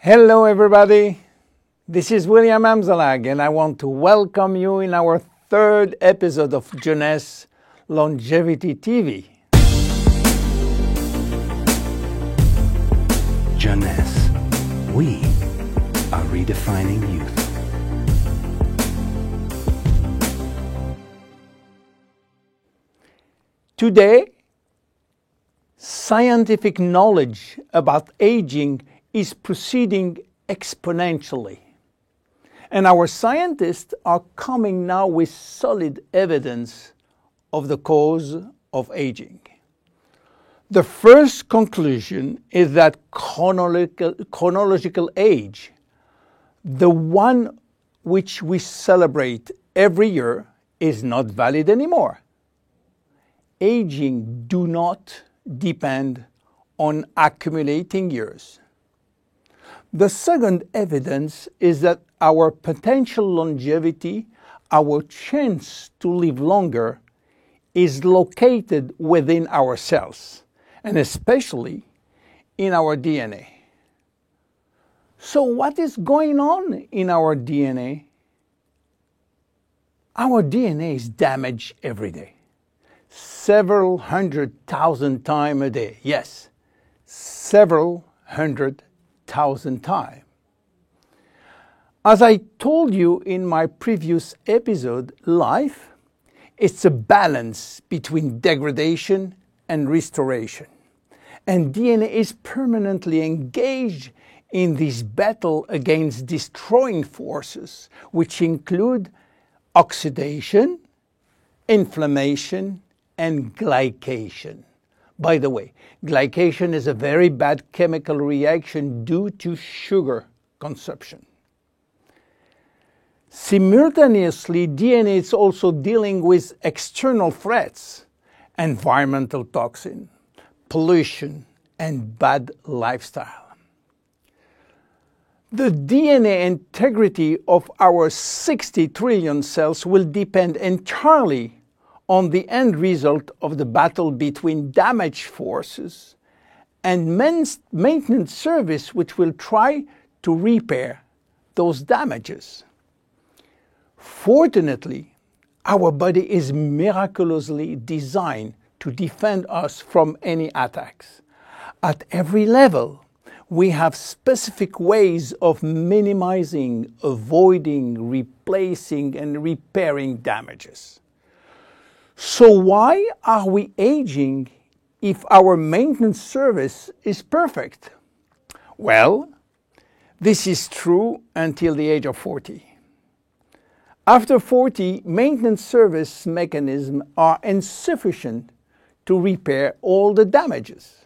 Hello everybody, this is William Amzalag and I want to welcome you in our third episode of Jeunesse Longevity TV. Jeunesse, we are redefining youth. Today, scientific knowledge about aging is proceeding exponentially. And our scientists are coming now with solid evidence of the cause of aging. The first conclusion is that chronological age, the one which we celebrate every year, is not valid anymore. Aging do not depend on accumulating years. The second evidence is that our potential longevity, our chance to live longer, is located within our cells, and especially in our DNA. So what is going on in our DNA? Our DNA is damaged every day. Several 100,000 times a day. Yes, several 100,000 times. As I told you in my previous episode, life is a balance between degradation and restoration. And DNA is permanently engaged in this battle against destroying forces, which include oxidation, inflammation, and glycation. By the way, glycation is a very bad chemical reaction due to sugar consumption. Simultaneously, DNA is also dealing with external threats, environmental toxin, pollution, and bad lifestyle. The DNA integrity of our 60 trillion cells will depend entirely on the end result of the battle between damage forces and maintenance service, which will try to repair those damages. Fortunately, our body is miraculously designed to defend us from any attacks. At every level, we have specific ways of minimizing, avoiding, replacing, and repairing damages. So why are we aging if our maintenance service is perfect? Well, this is true until the age of 40. After 40, maintenance service mechanisms are insufficient to repair all the damages.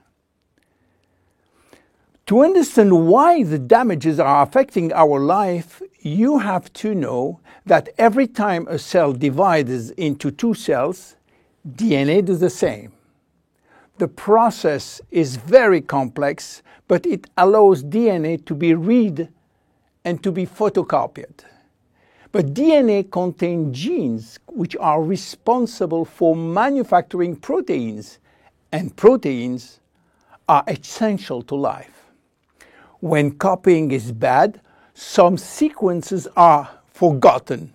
To understand why the damages are affecting our life, you have to know that every time a cell divides into two cells, DNA does the same. The process is very complex, but it allows DNA to be read and to be photocopied. But DNA contains genes which are responsible for manufacturing proteins, and proteins are essential to life. When copying is bad, some sequences are forgotten.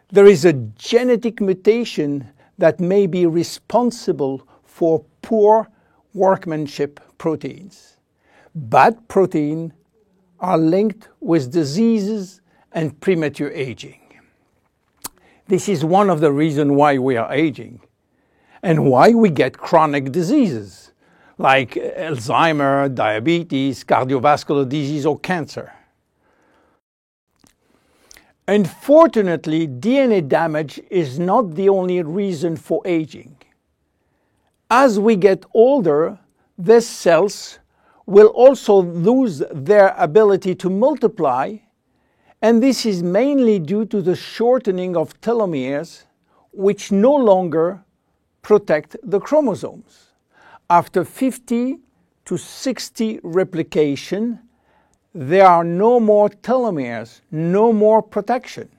There is a genetic mutation that may be responsible for poor workmanship proteins. Bad proteins are linked with diseases and premature aging. This is one of the reasons why we are aging and why we get chronic diseases like Alzheimer's, diabetes, cardiovascular disease, or cancer. Unfortunately, DNA damage is not the only reason for aging. As we get older, these cells will also lose their ability to multiply, and this is mainly due to the shortening of telomeres, which no longer protect the chromosomes. After 50 to 60 replication, there are no more telomeres, no more protection.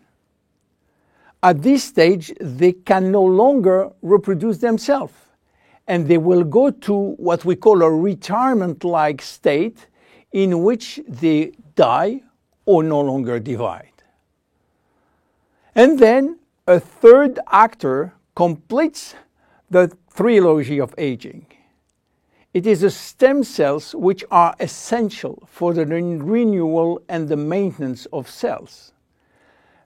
At this stage, they can no longer reproduce themselves, and they will go to what we call a retirement-like state, in which they die or no longer divide. And then a third actor completes the trilogy of aging. It is the stem cells which are essential for the renewal and the maintenance of cells.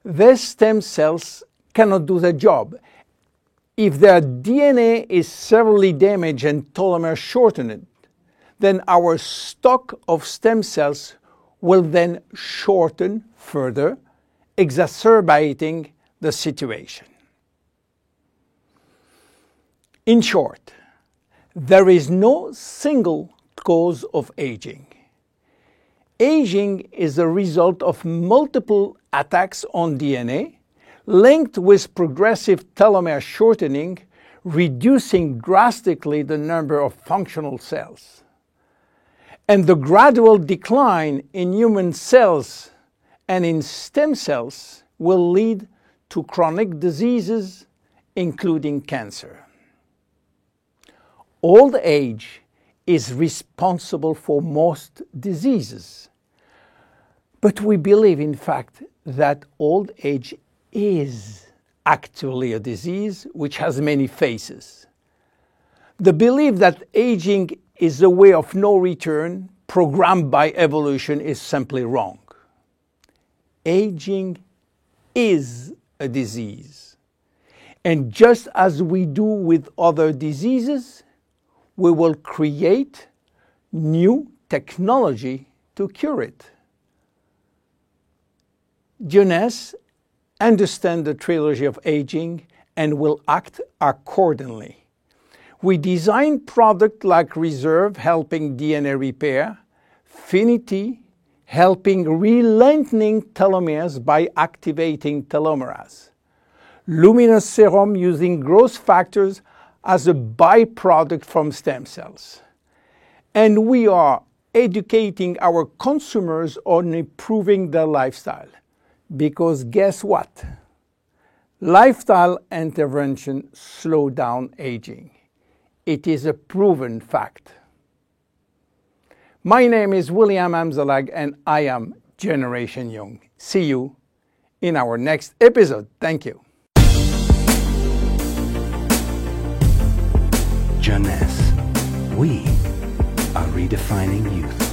These stem cells cannot do their job. If their DNA is severely damaged and telomeres shortened, then our stock of stem cells will then shorten further, exacerbating the situation. In short, there is no single cause of aging. Aging is a result of multiple attacks on DNA, linked with progressive telomere shortening, reducing drastically the number of functional cells. And the gradual decline in human cells and in stem cells will lead to chronic diseases, including cancer. Old age is responsible for most diseases. But we believe, in fact, that old age is actually a disease which has many faces. The belief that aging is a way of no return programmed by evolution is simply wrong. Aging is a disease. And just as we do with other diseases, we will create new technology to cure it. Jeunesse understands the trilogy of aging and will act accordingly. We design products like Reserve, helping DNA repair, Finity, helping re-lengthening telomeres by activating telomerase, Luminous Serum, using growth factors as a byproduct from stem cells. And we are educating our consumers on improving their lifestyle. Because guess what? Lifestyle intervention slow down aging. It is a proven fact. My name is William Amzalag and I am Generation Young. See you in our next episode. Thank you. Jeunesse. We are redefining youth.